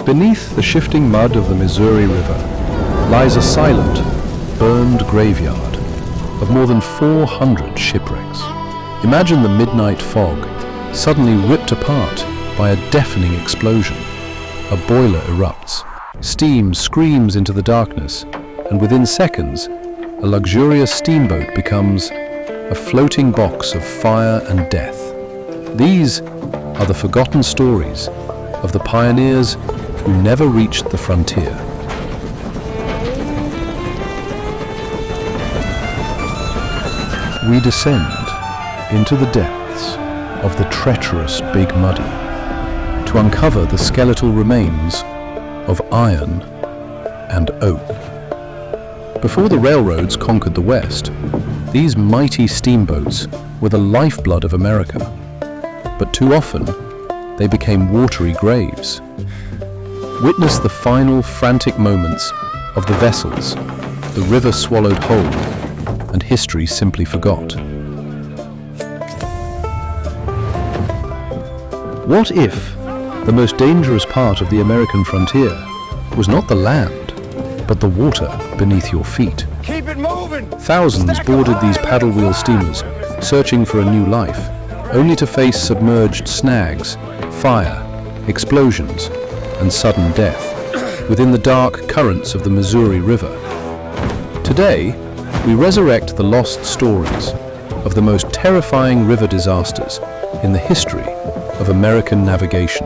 Beneath the shifting mud of the Missouri River lies a silent, burned graveyard of more than 400 shipwrecks. Imagine the midnight fog suddenly ripped apart by a deafening explosion. A boiler erupts, steam screams into the darkness, and within seconds, a luxurious steamboat becomes a floating box of fire and death. These are the forgotten stories of the pioneers who never reached the frontier. We descend into the depths of the treacherous Big Muddy to uncover the skeletal remains of iron and oak. Before the railroads conquered the West, these mighty steamboats were the lifeblood of America, but too often they became watery graves. Witness the final frantic moments of the vessels the river swallowed whole and history simply forgot. What if the most dangerous part of the American frontier was not the land, but the water beneath your feet? Keep it moving! Thousands boarded these paddle wheel steamers, searching for a new life, only to face submerged snags, fire, explosions, and sudden death within the dark currents of the Missouri River. Today, we resurrect the lost stories of the most terrifying river disasters in the history of American navigation.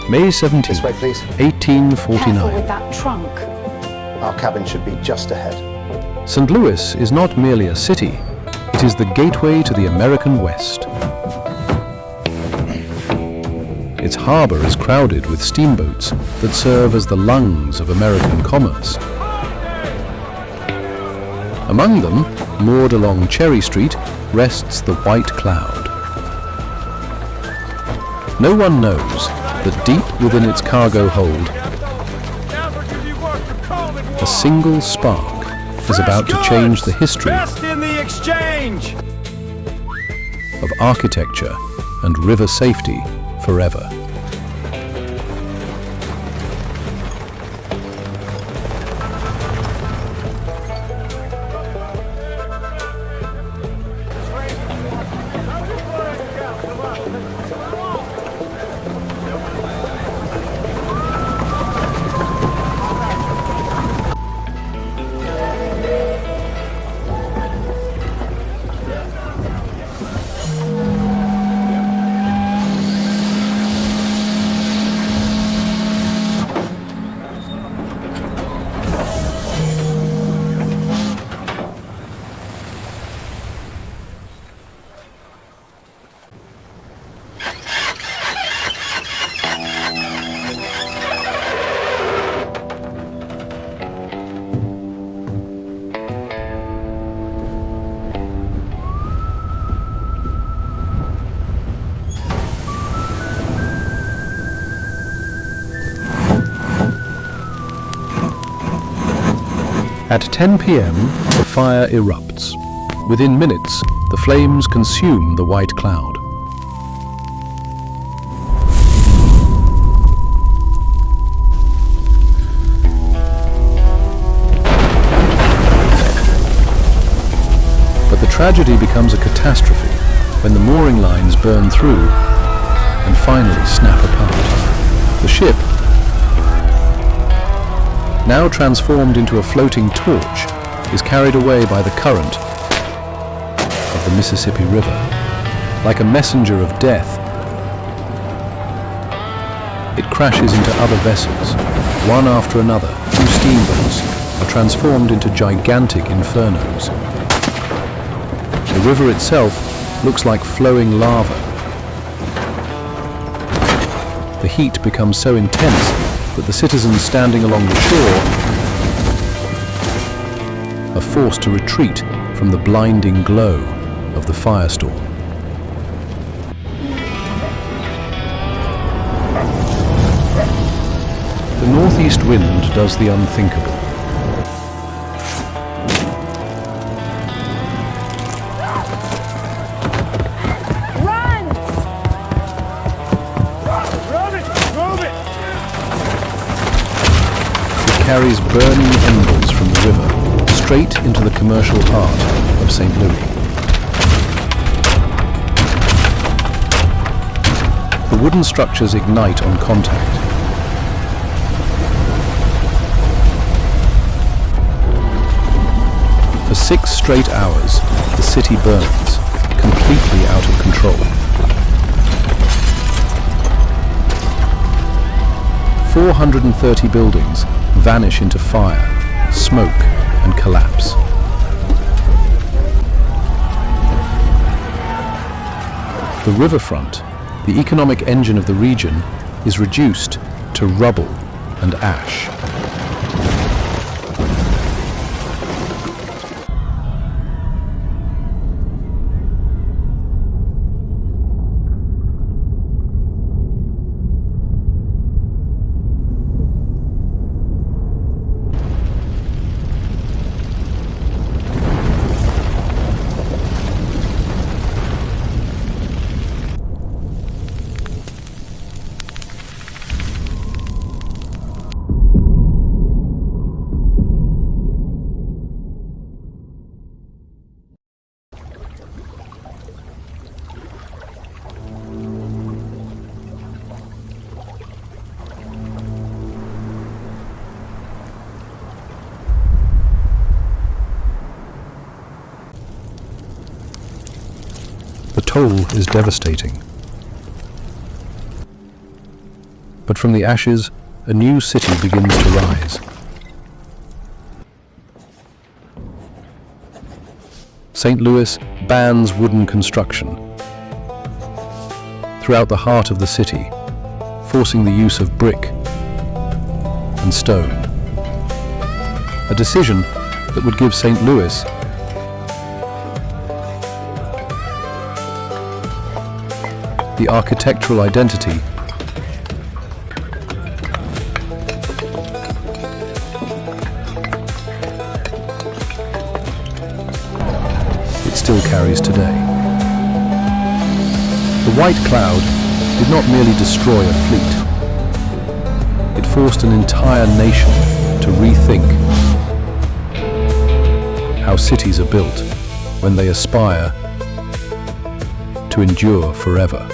May 17, This way, please. 1849. Careful with that trunk. Our cabin should be just ahead. St. Louis is not merely a city, it is the gateway to the American West. Its harbor is crowded with steamboats that serve as the lungs of American commerce. Among them, moored along Cherry Street, rests the White Cloud. No one knows that deep within its cargo hold, a single spark is about to change the history of architecture and river safety forever. At 10 p.m., the fire erupts. Within minutes, the flames consume the White Cloud. But the tragedy becomes a catastrophe when the mooring lines burn through and finally snap apart. The ship, now transformed into a floating torch, is carried away by the current of the Mississippi River. Like a messenger of death, it crashes into other vessels. One after another, 2 steamboats are transformed into gigantic infernos. The river itself looks like flowing lava. The heat becomes so intense that the citizens standing along the shore are forced to retreat from the blinding glow of the firestorm. The northeast wind does the unthinkable. Run! It carries burning embers from the river straight into the commercial heart of St. Louis. The wooden structures ignite on contact. For 6 straight hours, the city burns, completely out of control. 430 buildings vanish into fire, smoke, and collapse. The riverfront, the economic engine of the region, is reduced to rubble and ash. The toll is devastating. But from the ashes, a new city begins to rise. St. Louis bans wooden construction throughout the heart of the city, forcing the use of brick and stone. A decision that would give St. Louis the architectural identity it still carries today. The white cloud did not merely destroy a fleet. It forced an entire nation to rethink how cities are built when they aspire to endure forever.